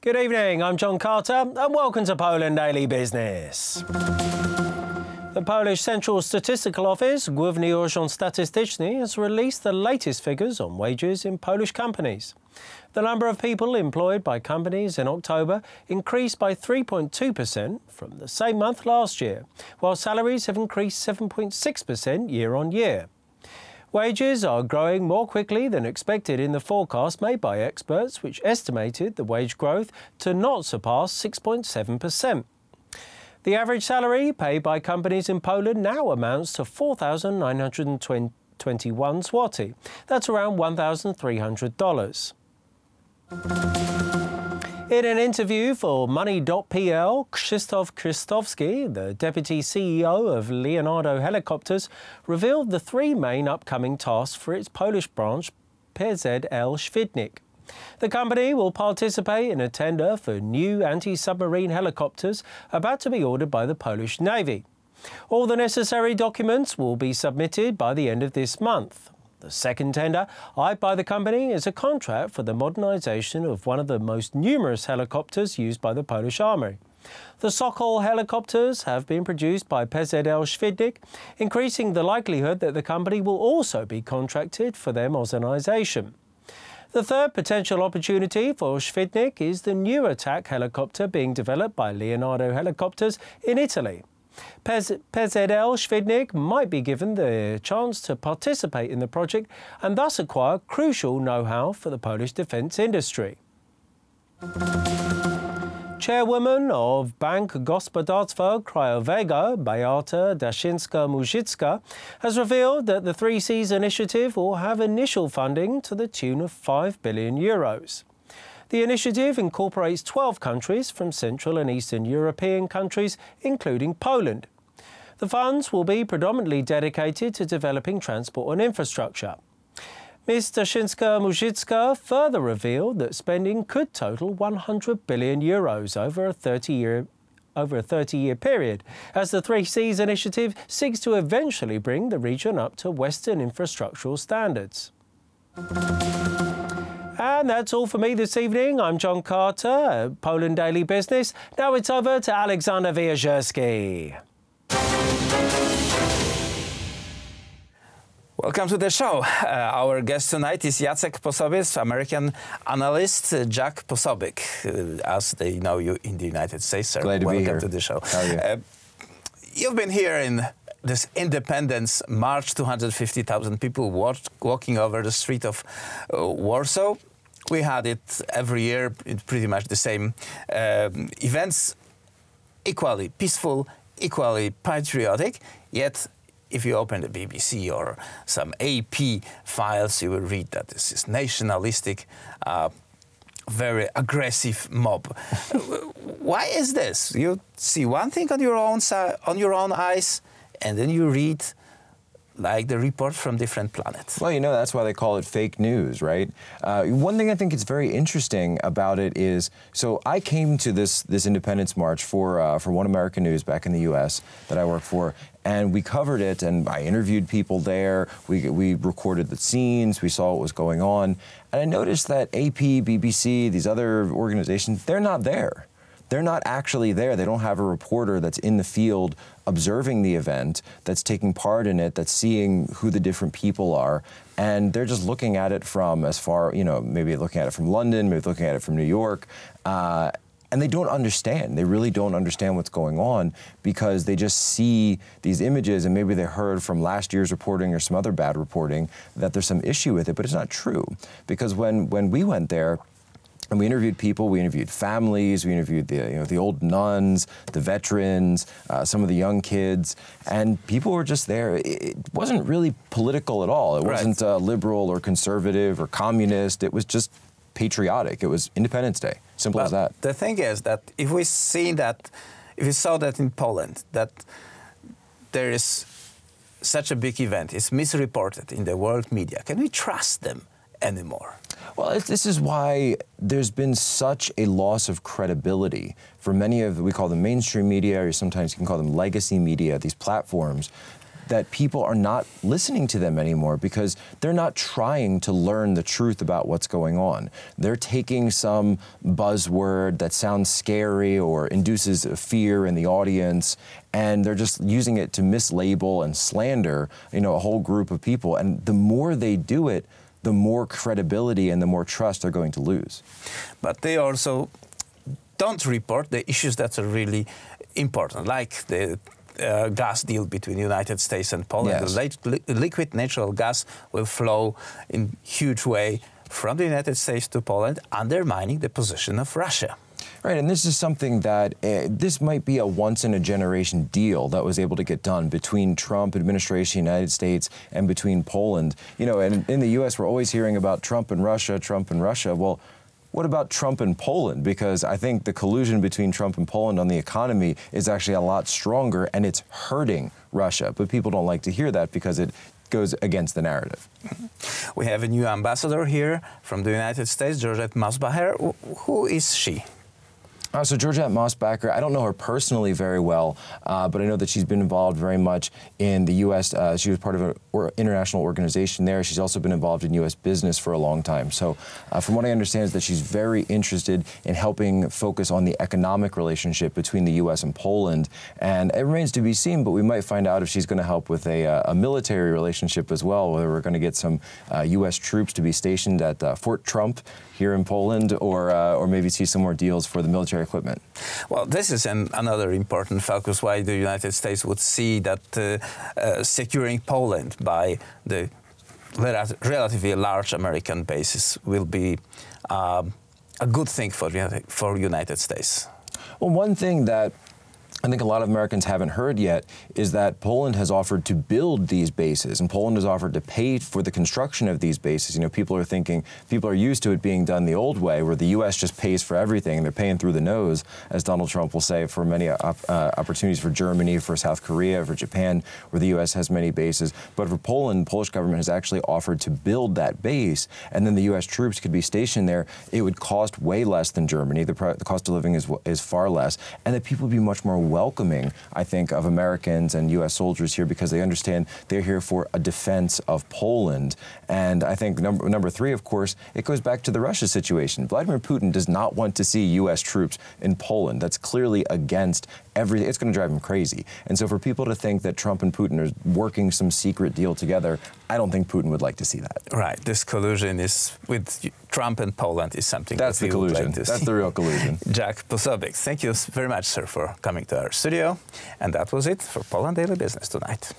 Good evening, I'm John Carter and welcome to Poland Daily Business. The Polish Central Statistical Office, Główny Urząd Statystyczny, has released the latest figures on wages in Polish companies. The number of people employed by companies in October increased by 3.2% from the same month last year, while salaries have increased 7.6% year on year. Wages are growing more quickly than expected in the forecast made by experts, which estimated the wage growth to not surpass 6.7%. The average salary paid by companies in Poland now amounts to 4,921 zloty. That's around $1,300. In an interview for Money.pl, Krzysztof Krystowski, the deputy CEO of Leonardo Helicopters, revealed the three main upcoming tasks for its Polish branch, PZL Świdnik. The company will participate in a tender for new anti-submarine helicopters about to be ordered by the Polish Navy. All the necessary documents will be submitted by the end of this month. The second tender, eyed by the company, is a contract for the modernisation of one of the most numerous helicopters used by the Polish Army. The Sokol helicopters have been produced by PZL Świdnik, increasing the likelihood that the company will also be contracted for their modernisation. The third potential opportunity for Świdnik is the new attack helicopter being developed by Leonardo Helicopters in Italy. PZL Świdnik might be given the chance to participate in the project and thus acquire crucial know-how for the Polish defence industry. Chairwoman of Bank Gospodarstwa Krajowego, Beata Daszyńska-Muzicka, has revealed that the 3Cs initiative will have initial funding to the tune of €5 billion. The initiative incorporates 12 countries from Central and Eastern European countries, including Poland. The funds will be predominantly dedicated to developing transport and infrastructure. Ms. Daszyńska-Muzicka further revealed that spending could total €100 billion over a 30-year period, as the 3Cs initiative seeks to eventually bring the region up to Western infrastructural standards. And that's all for me this evening. I'm John Carter at Poland Daily Business. Now it's over to Alexander Wierzbicki. Welcome to the show. Our guest tonight is Jacek Posobiec, American analyst. Jack Posobiec, as they know you in the United States. Sir. Glad to be here. Welcome to the show. How are you? You've been here in this Independence March, 250,000 people walking over the street of Warsaw. We had it every year, pretty much the same events, equally peaceful, equally patriotic, yet if you open the BBC or some AP files, you will read that this is nationalistic, very aggressive mob. Why is this? You see one thing on your own eyes, and then you read like the report from different planets. Well, you know, that's why they call it fake news, right? One thing I think is very interesting about it is, so I came to this Independence March for One American News back in the U.S. that I work for, and we covered it, and I interviewed people there. We recorded the scenes. We saw what was going on, and I noticed that AP, BBC, these other organizations, they're not there. They're not actually there. They don't have a reporter that's in the field observing the event, that's taking part in it, that's seeing who the different people are, and they're just looking at it from as far, you know, maybe looking at it from London, maybe looking at it from New York, and they don't understand. They really don't understand what's going on because they just see these images and maybe they heard from last year's reporting or some other bad reporting that there's some issue with it, but it's not true. Because when we went there, and we interviewed people, we interviewed families, we interviewed the old nuns, the veterans, some of the young kids, and people were just there. It wasn't really political at all. It wasn't liberal or conservative or communist. It was just patriotic. It was Independence Day. Simple as that. The thing is that if we saw that in Poland, that there is such a big event, it's misreported in the world media, can we trust them anymore? Well, this is why there's been such a loss of credibility for many of, we call them mainstream media, or sometimes you can call them legacy media, these platforms. that people are not listening to them anymore because they're not trying to learn the truth about what's going on. They're taking some buzzword that sounds scary or induces fear in the audience, and they're just using it to mislabel and slander, a whole group of people. And the more they do it, the more credibility and the more trust they're going to lose. But they also don't report the issues that are really important, like the gas deal between the United States and Poland. Yes. The liquid natural gas will flow in huge way from the United States to Poland, undermining the position of Russia. Right, and this is something that this might be a once-in-a-generation deal that was able to get done between Trump administration, United States, and between Poland. And in the U.S., we're always hearing about Trump and Russia, Trump and Russia. Well, what about Trump and Poland? Because I think the collusion between Trump and Poland on the economy is actually a lot stronger, and it's hurting Russia. But people don't like to hear that because it goes against the narrative. We have a new ambassador here from the United States, Georgette Mosbacher. Who is she? So Georgette Mosbacher, I don't know her personally very well, but I know that she's been involved very much in the U.S. She was part of an international organization there. She's also been involved in U.S. business for a long time. So from what I understand is that she's very interested in helping focus on the economic relationship between the U.S. and Poland. And it remains to be seen, but we might find out if she's going to help with a military relationship as well, whether we're going to get some U.S. troops to be stationed at Fort Trump here in Poland, or maybe see some more deals for the military equipment. Well, this is another important focus why the United States would see that securing Poland by the relatively large American bases will be a good thing for United States. Well, one thing that I think a lot of Americans haven't heard yet is that Poland has offered to build these bases, and Poland has offered to pay for the construction of these bases. People are used to it being done the old way, where the U.S. just pays for everything. They're paying through the nose, as Donald Trump will say, for many opportunities for Germany, for South Korea, for Japan, where the U.S. has many bases. But for Poland, the Polish government has actually offered to build that base, and then the U.S. troops could be stationed there. It would cost way less than Germany. The cost of living is far less, and that people would be much more welcoming, I think, of Americans and U.S. soldiers here because they understand they're here for a defense of Poland. And I think number three, of course, it goes back to the Russia situation. Vladimir Putin does not want to see U.S. troops in Poland. That's clearly against everything. It's going to drive him crazy. And so for people to think that Trump and Putin are working some secret deal together, I don't think Putin would like to see that. Right. This collusion is with Trump and Poland is something that's the collusion. That's the real collusion. Jack Posobiec, thank you very much, sir, for coming to our studio. And that was it for Poland Daily Business tonight.